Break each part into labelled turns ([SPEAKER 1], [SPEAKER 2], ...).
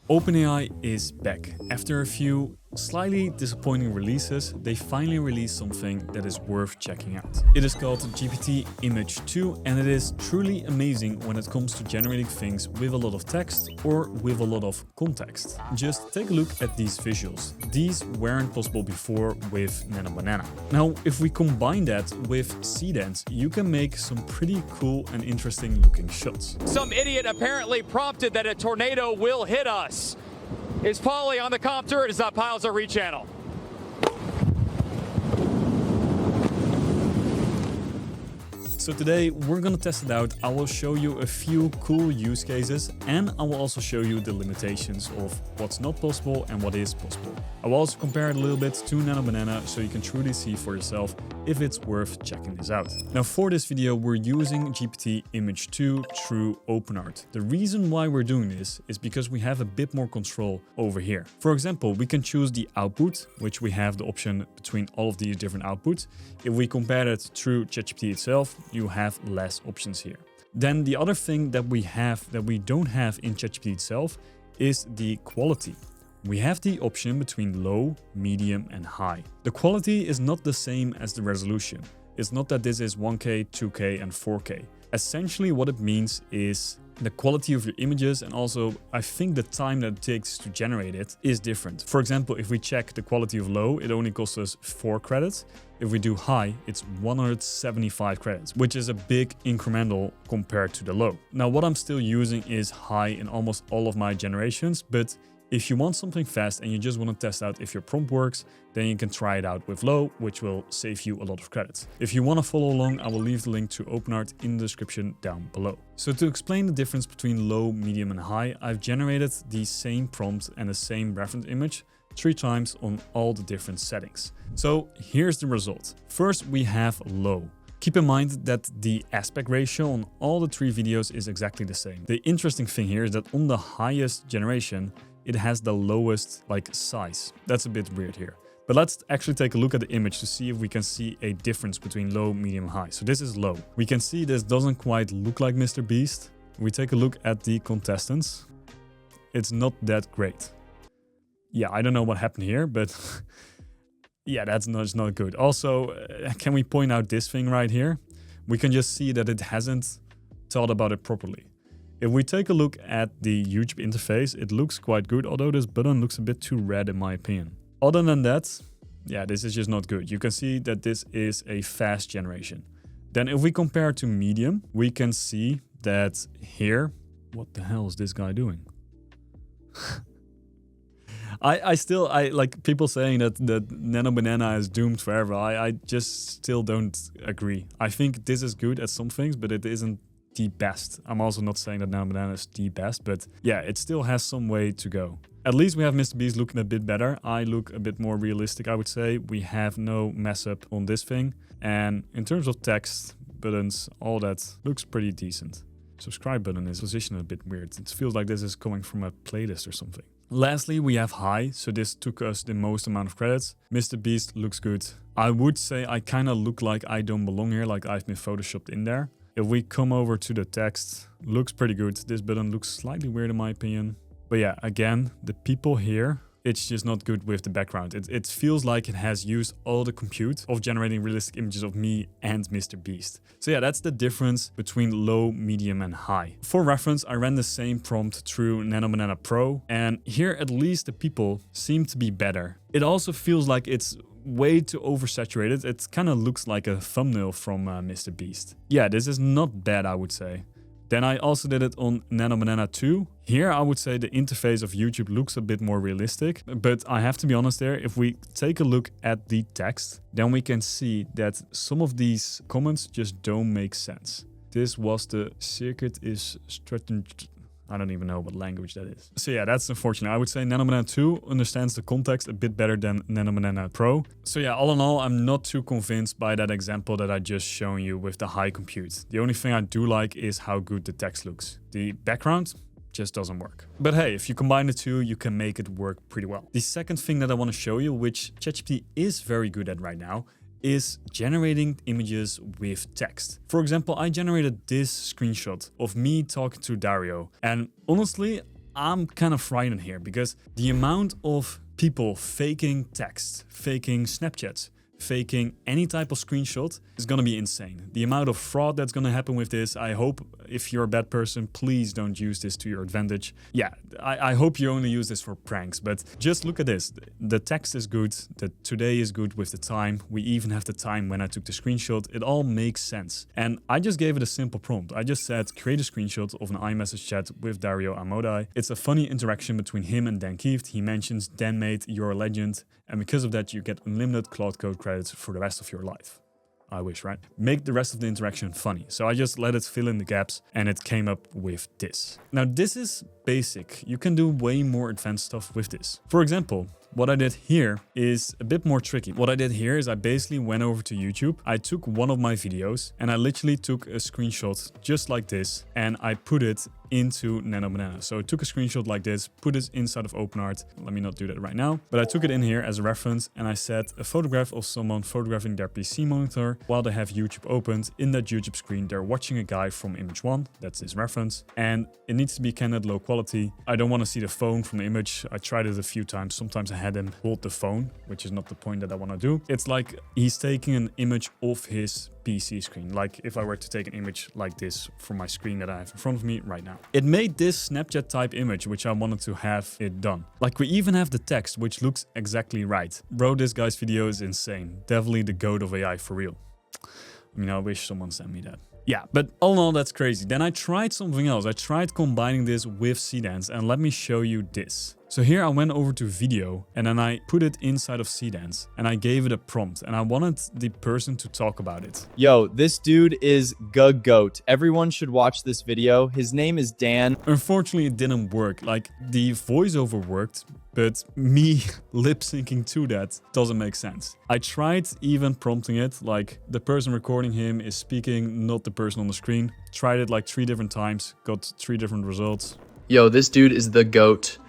[SPEAKER 1] OpenAI is back. After a few slightly disappointing releases, they finally released something that is worth checking out. It is called GPT Image 2, and it is truly amazing when it comes to generating things with a lot of text or with a lot of context. Just take a look at these visuals. These weren't possible before with Nano Banana. Now, if we combine that with Seedance, you can make some pretty cool and interesting looking shots.
[SPEAKER 2] Some idiot apparently prompted that a tornado will hit us. Is Polly on the copter or does that Piles our channel?
[SPEAKER 1] So today we're gonna test it out. I will show you a few cool use cases and I will also show you the limitations of what's not possible and what is possible. I will also compare it a little bit to Nano Banana so you can truly see for yourself if it's worth checking this out. Now for this video we're using GPT Image 2 through OpenArt. The reason why we're doing this is because we have a bit more control over here. For example, we can choose the output, which we have the option between all of these different outputs. If we compare it through ChatGPT itself, you have less options here. Then the other thing that we have that we don't have in ChatGPT itself is the quality. We have the option between low, medium and high. The quality is not the same as the resolution. It's not that this is 1K, 2K and 4K. Essentially what it means is the quality of your images and also I think the time that it takes to generate it is different. For example, if we check the quality of low, it only costs us 4 credits. If we do high, it's 175 credits, which is a big incremental compared to the low. Now what I'm still using is high in almost all of my generations, but if you want something fast and you just want to test out if your prompt works, then you can try it out with low, which will save you a lot of credits. If you want to follow along, I will leave the link to OpenArt in the description down below. So to explain the difference between low, medium and high, I've generated the same prompt and the same reference image 3 times on all the different settings. So here's the result. First, we have low. Keep in mind that the aspect ratio on all the 3 videos is exactly the same. The interesting thing here is that on the highest generation, it has the lowest size. That's a bit weird here. But let's actually take a look at the image to see if we can see a difference between low, medium, and high. So this is low. We can see this doesn't quite look like Mr. Beast. We take a look at the contestants. It's not that great. Yeah, I don't know what happened here, but yeah, that's not good. Also, can we point out this thing right here? We can just see that it hasn't thought about it properly. If we take a look at the YouTube interface, it looks quite good, although this button looks a bit too red in my opinion. Other than that, yeah, this is just not good. You can see that this is a fast generation. Then if we compare to medium, we can see that here, what the hell is this guy doing? I like people saying that Nano Banana is doomed forever. I just still don't agree. I think this is good at some things, but it isn't the best. I'm also not saying that Nano Banana is the best, but yeah, it still has some way to go. At least we have Mr. Beast looking a bit better. I look a bit more realistic, I would say. We have no mess up on this thing. And in terms of text, buttons, all that looks pretty decent. Subscribe button is positioned a bit weird. It feels like this is coming from a playlist or something. Lastly, we have high, so this took us the most amount of credits. Mr. Beast looks good. I would say I kind of look like I don't belong here, like I've been photoshopped in there. If we come over to the text, looks pretty good. This button looks slightly weird in my opinion. But yeah, again, the people here, it's just not good with the background. It feels like it has used all the compute of generating realistic images of me and Mr. Beast. So yeah, that's the difference between low, medium and high. For reference, I ran the same prompt through Nano Banana Pro, and here at least the people seem to be better. It also feels like it's way too oversaturated. It kind of looks like a thumbnail from Mr. Beast. Yeah, this is not bad, I would say. Then I also did it on Nano Banana 2. Here I would say the interface of YouTube looks a bit more realistic, but I have to be honest there, if we take a look at the text, then we can see that some of these comments just don't make sense. This was the circuit is straightened. I don't even know what language that is. So yeah, that's unfortunate. I would say Nano Banana 2 understands the context a bit better than Nano Banana Pro. So yeah, all in all, I'm not too convinced by that example that I just shown you with the high compute. The only thing I do like is how good the text looks. The background just doesn't work. But hey, if you combine the two, you can make it work pretty well. The second thing that I want to show you, which ChatGPT is very good at right now, is generating images with text. For example, I generated this screenshot of me talking to Dario, and honestly, I'm kind of frightened here because the amount of people faking text, faking Snapchats, faking any type of screenshot is gonna be insane. The amount of fraud that's gonna happen with this, I hope if you're a bad person, please don't use this to your advantage. Yeah, I hope you only use this for pranks, but just look at this. The text is good, the today is good with the time. We even have the time when I took the screenshot. It all makes sense. And I just gave it a simple prompt. I just said, create a screenshot of an iMessage chat with Dario Amodai. It's a funny interaction between him and Dan Kieft. He mentions, Dan mate, you're a legend. And because of that, you get unlimited Cloud Code credits for the rest of your life. I wish, right? Make the rest of the interaction funny. So I just let it fill in the gaps and it came up with this. Now this is basic. You can do way more advanced stuff with this. For example, what I did here is a bit more tricky. What I did here is I basically went over to YouTube. I took one of my videos and I literally took a screenshot just like this and I put it into Nano Banana. So I took a screenshot like this, put it inside of OpenArt. Let me not do that right now, but I took it in here as a reference and I set a photograph of someone photographing their PC monitor while they have YouTube opened. In that YouTube screen, they're watching a guy from image 1. That's his reference. And it needs to be kind of low quality. I don't want to see the phone from the image. I tried it a few times. Sometimes I had him hold the phone, which is not the point that I want to do. It's like he's taking an image of his PC screen, like if I were to take an image like this from my screen that I have in front of me right now. It made this Snapchat type image, which I wanted to have it done. Like we even have the text, which looks exactly right. Bro, this guy's video is insane. Definitely the goat of AI for real. I mean, I wish someone sent me that. Yeah, but all in all, that's crazy. Then I tried something else. I tried combining this with Seedance, and let me show you this. So here I went over to video and then I put it inside of Seedance and I gave it a prompt and I wanted the person to talk about it.
[SPEAKER 3] Yo, this dude is GOAT. Everyone should watch this video. His name is Dan.
[SPEAKER 1] Unfortunately, it didn't work. Like the voiceover worked, but me lip syncing to that doesn't make sense. I tried even prompting it, like the person recording him is speaking, not the person on the screen. Tried it like 3 different times, got 3 different results.
[SPEAKER 4] Yo, this dude is the GOAT.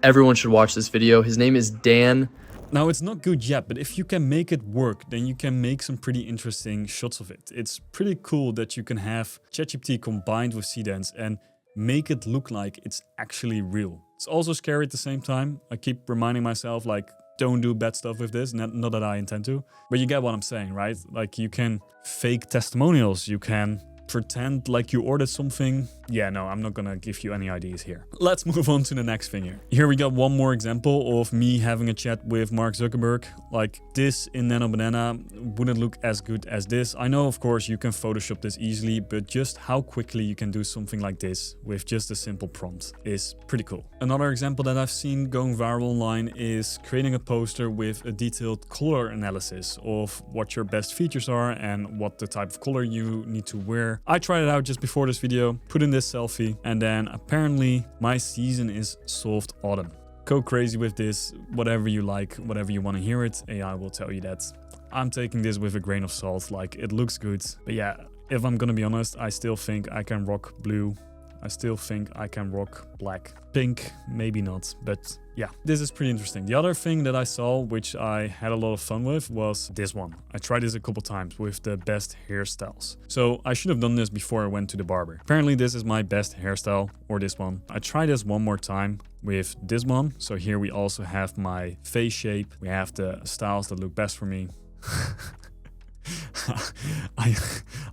[SPEAKER 4] Everyone should watch this video. His name is Dan.
[SPEAKER 1] Now, it's not good yet, but if you can make it work, then you can make some pretty interesting shots of it. It's pretty cool that you can have ChatGPT combined with Seedance and make it look like it's actually real. It's also scary at the same time. I keep reminding myself, like, don't do bad stuff with this. Not that I intend to, but you get what I'm saying, right? Like, you can fake testimonials. You can pretend like you ordered something. Yeah, no, I'm not gonna give you any ideas here. Let's move on to the next thing here. Here we got one more example of me having a chat with Mark Zuckerberg. Like this in Nano Banana wouldn't look as good as this. I know, of course, you can Photoshop this easily, but just how quickly you can do something like this with just a simple prompt is pretty cool. Another example that I've seen going viral online is creating a poster with a detailed color analysis of what your best features are and what the type of color you need to wear. I tried it out just before this video, put in this selfie, and then apparently my season is soft autumn. Go crazy with this, whatever you like, whatever you want to hear it, AI will tell you that. I'm taking this with a grain of salt, like it looks good. But yeah, if I'm gonna be honest, I still think I can rock blue. I still think I can rock black. Pink, maybe not, but yeah, this is pretty interesting. The other thing that I saw, which I had a lot of fun with, was this one. I tried this a couple times with the best hairstyles. So I should have done this before I went to the barber. Apparently this is my best hairstyle, or this one. I tried this one more time with this one. So here we also have my face shape. We have the styles that look best for me.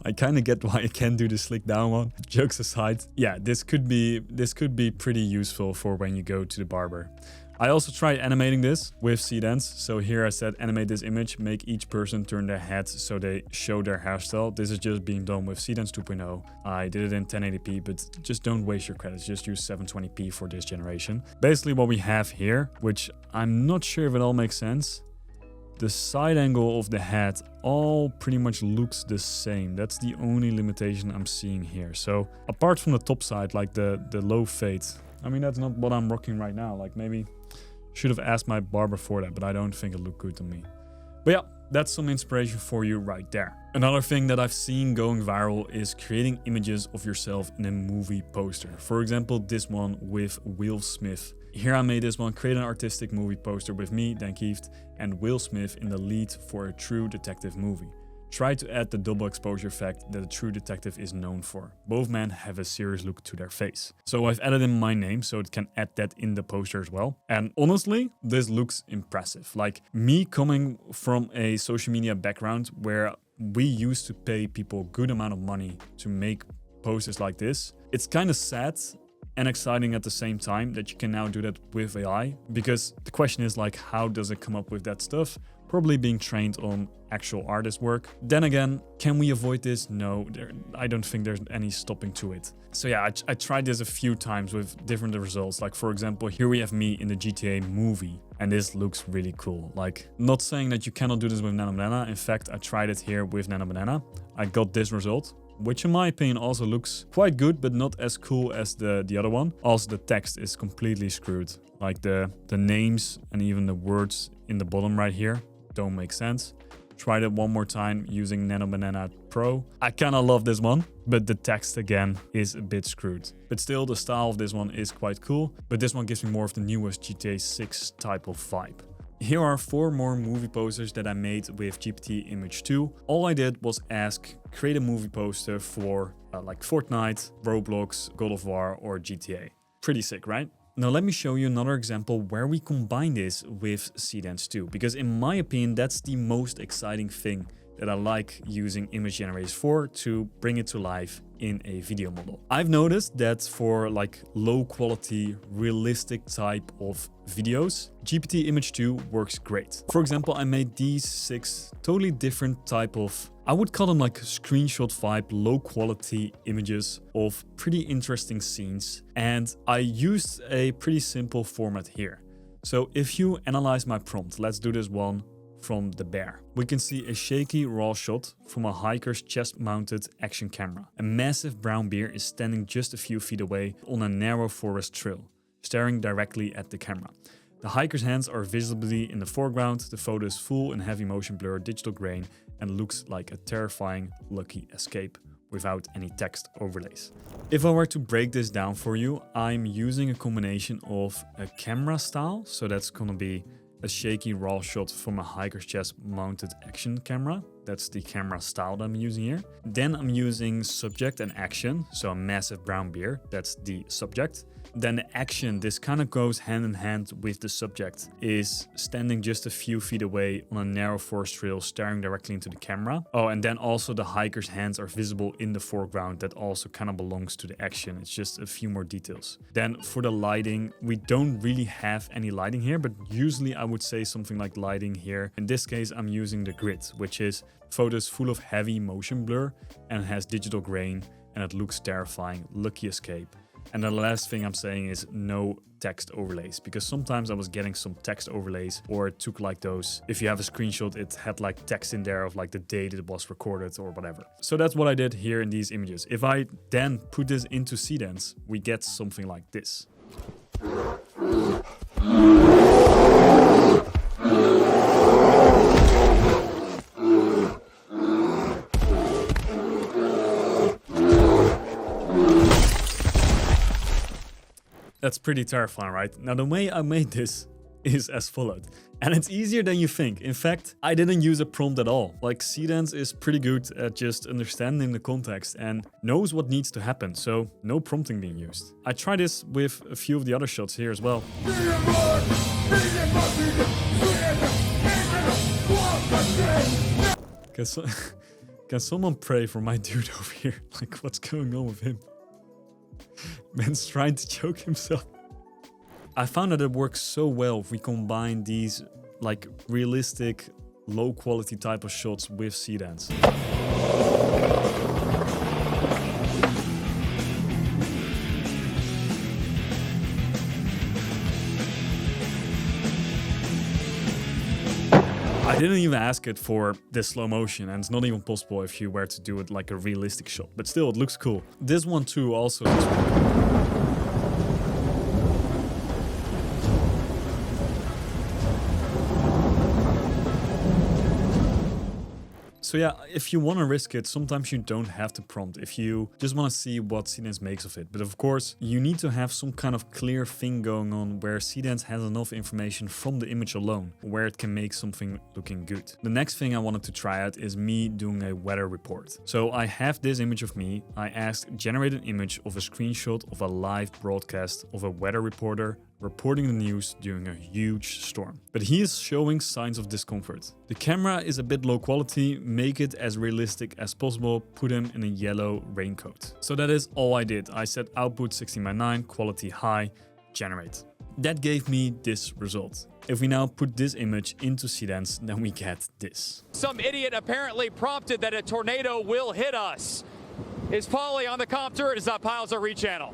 [SPEAKER 1] I kind of get why I can't do the slick down one. Jokes aside, yeah, this could be pretty useful for when you go to the barber. I also tried animating this with Seedance. So here I said animate this image, make each person turn their head so they show their hairstyle. This is just being done with Seedance 2.0. I did it in 1080p, but just don't waste your credits. Just use 720p for this generation. Basically what we have here, which I'm not sure if it all makes sense. The side angle of the head all pretty much looks the same. That's the only limitation I'm seeing here. So apart from the top side, like the low fade, I mean, that's not what I'm rocking right now. Like maybe should have asked my barber for that, but I don't think it looked good on me. But yeah, that's some inspiration for you right there. Another thing that I've seen going viral is creating images of yourself in a movie poster. For example, this one with Will Smith. Here I made this one, create an artistic movie poster with me, Dan Kieft, and Will Smith in the lead for a true detective movie. Try to add the double exposure effect that a true detective is known for. Both men have a serious look to their face. So I've added in my name so it can add that in the poster as well. And honestly, this looks impressive. Like me coming from a social media background where we used to pay people a good amount of money to make posters like this, it's kind of sad and exciting at the same time that you can now do that with AI, because the question is like, how does it come up with that stuff? Probably being trained on actual artist work. Then again, can we avoid this? No, I don't think there's any stopping to it. So yeah, I tried this a few times with different results. Like for example, here we have me in the GTA movie, and this looks really cool. Like, not saying that you cannot do this with Nano Banana. In fact, I tried it here with Nano Banana. I got this result, which in my opinion also looks quite good, but not as cool as the other one. Also, the text is completely screwed. Like the names and even the words in the bottom right here don't make sense. Tried it one more time using Nano Banana Pro. I kind of love this one, but the text again is a bit screwed. But still, the style of this one is quite cool. But this one gives me more of the newest GTA 6 type of vibe. Here are 4 more movie posters that I made with GPT Image 2. All I did was ask, create a movie poster for like Fortnite, Roblox, God of War, or GTA. Pretty sick, right? Now let me show you another example where we combine this with Seedance 2, because in my opinion, that's the most exciting thing that I like using image generators for, to bring it to life in a video model. I've noticed that for like low quality, realistic type of videos, GPT Image 2 works great. For example, I made these 6 totally different type of, I would call them like screenshot vibe, low quality images of pretty interesting scenes. And I used a pretty simple format here. So if you analyze my prompt, let's do this one from the bear. We can see a shaky raw shot from a hiker's chest-mounted action camera. A massive brown bear is standing just a few feet away on a narrow forest trail, staring directly at the camera. The hiker's hands are visibly in the foreground. The photo is full in heavy motion blur, digital grain, and looks like a terrifying, lucky escape without any text overlays. If I were to break this down for you, I'm using a combination of a camera style, so that's gonna be a shaky raw shot from a hiker's chest mounted action camera. That's the camera style that I'm using here. Then I'm using subject and action. So a massive brown bear, that's the subject. Then the action, this kind of goes hand in hand with the subject, is standing just a few feet away on a narrow forest trail, staring directly into the camera. Oh, and then also the hiker's hands are visible in the foreground. That also kind of belongs to the action. It's just a few more details. Then for the lighting, we don't really have any lighting here, but usually I would say something like lighting here. In this case, I'm using the grid, which is photos full of heavy motion blur and has digital grain, and it looks terrifying, lucky escape. And the last thing I'm saying is no text overlays, because sometimes I was getting some text overlays, or it took like those, if you have a screenshot, it had like text in there of like the date it was recorded or whatever. So that's what I did here in these images. If I then put this into Seedance, we get something like this. That's pretty terrifying, right? Now, the way I made this is as followed. And it's easier than you think. In fact, I didn't use a prompt at all. Like, Seedance is pretty good at just understanding the context and knows what needs to happen, so no prompting being used. I tried this with a few of the other shots here as well. Can someone pray for my dude over here? Like, what's going on with him? Man's trying to choke himself. I found that it works so well if we combine these like realistic, low quality type of shots with Seedance. I didn't even ask it for the slow motion, and it's not even possible if you were to do it like a realistic shot, but still it looks cool. This one too also looks cool. So yeah, if you want to risk it, sometimes you don't have to prompt if you just want to see what Seedance makes of it. But of course, you need to have some kind of clear thing going on where Seedance has enough information from the image alone, where it can make something looking good. The next thing I wanted to try out is me doing a weather report. So I have this image of me. I asked generate an image of a screenshot of a live broadcast of a weather reporter reporting the news during a huge storm. But he is showing signs of discomfort. The camera is a bit low quality, make it as realistic as possible, put him in a yellow raincoat. So that is all I did. I set output 16:9, quality high, generate. That gave me this result. If we now put this image into Seedance, then we get this.
[SPEAKER 2] Some idiot apparently prompted that a tornado will hit us. Is Polly on the copter? Is that Piles of rechannel?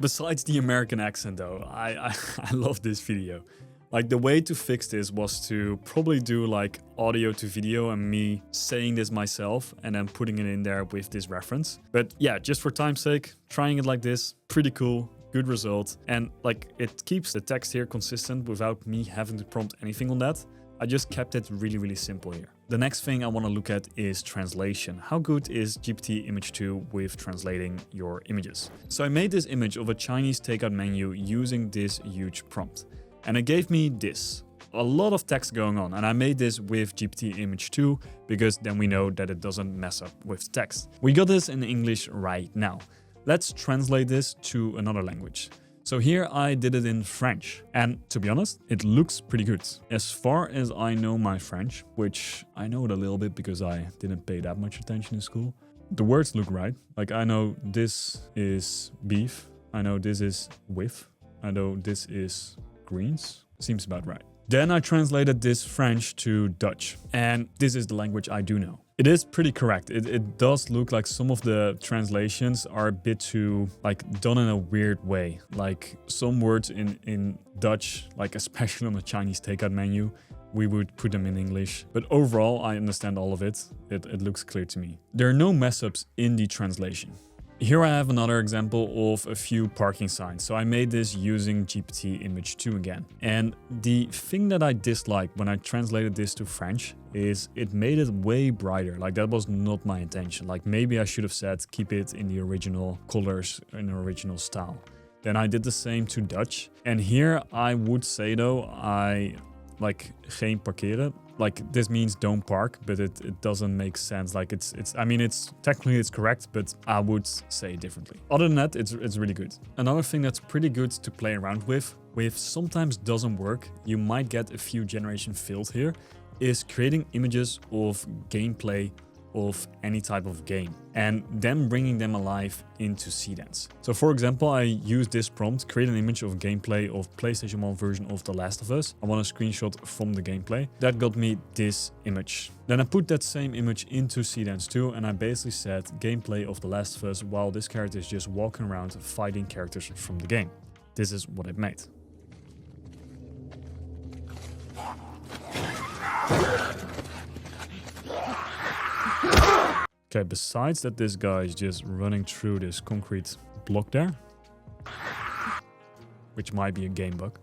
[SPEAKER 1] Besides the American accent though, I love this video. Like the way to fix this was to probably do like audio to video and me saying this myself and then putting it in there with this reference. But yeah, just for time's sake, trying it like this, pretty cool, good result. And like it keeps the text here consistent without me having to prompt anything on that. I just kept it really, really simple here. The next thing I want to look at is translation. How good is GPT Image 2 with translating your images? So I made this image of a Chinese takeout menu using this huge prompt. And it gave me this. A lot of text going on. And I made this with GPT Image 2 because then we know that it doesn't mess up with text. We got this in English right now. Let's translate this to another language. So here I did it in French, and to be honest, it looks pretty good. As far as I know my French, which I know it a little bit because I didn't pay that much attention in school, the words look right. Like I know this is beef, I know this is with, I know this is greens, seems about right. Then I translated this French to Dutch, and this is the language I do know. It is pretty correct. It does look like some of the translations are a bit too like done in a weird way. Like some words in Dutch, like especially on the Chinese takeout menu, we would put them in English. But overall, I understand all of it. It looks clear to me. There are no mess ups in the translation. Here I have another example of a few parking signs. So I made this using GPT Image 2 again. And the thing that I disliked when I translated this to French is it made it way brighter. Like that was not my intention. Like maybe I should have said keep it in the original colors, in the original style. Then I did the same to Dutch. And here I would say though, I like geen parkeren. Like this means don't park, but it doesn't make sense. Like I mean, it's technically it's correct, but I would say it differently. Other than that, it's really good. Another thing that's pretty good to play around with sometimes doesn't work, you might get a few generation failed here, is creating images of gameplay of any type of game and then bringing them alive into Seedance. So for example, I used this prompt, create an image of gameplay of PlayStation 1 version of The Last of Us. I want a screenshot from the gameplay. That got me this image. Then I put that same image into Seedance 2 and I basically said gameplay of The Last of Us while this character is just walking around fighting characters from the game. This is what it made. Okay, besides that this guy is just running through this concrete block there, which might be a game bug,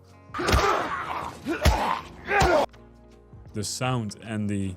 [SPEAKER 1] the sound and the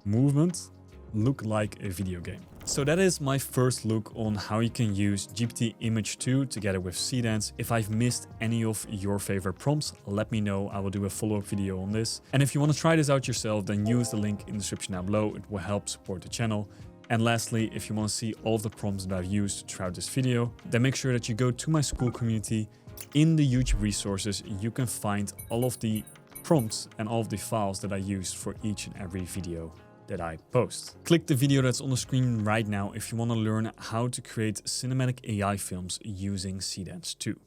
[SPEAKER 1] movement look like a video game. So that is my first look on how you can use GPT Image 2 together with Seedance. If I've missed any of your favorite prompts, let me know. I will do a follow-up video on this. And if you want to try this out yourself, then use the link in the description down below. It will help support the channel. And lastly, if you want to see all of the prompts that I've used throughout this video, then make sure that you go to my school community. In the YouTube resources, you can find all of the prompts and all of the files that I used for each and every video that I post. Click the video that's on the screen right now if you want to learn how to create cinematic AI films using Seedance 2.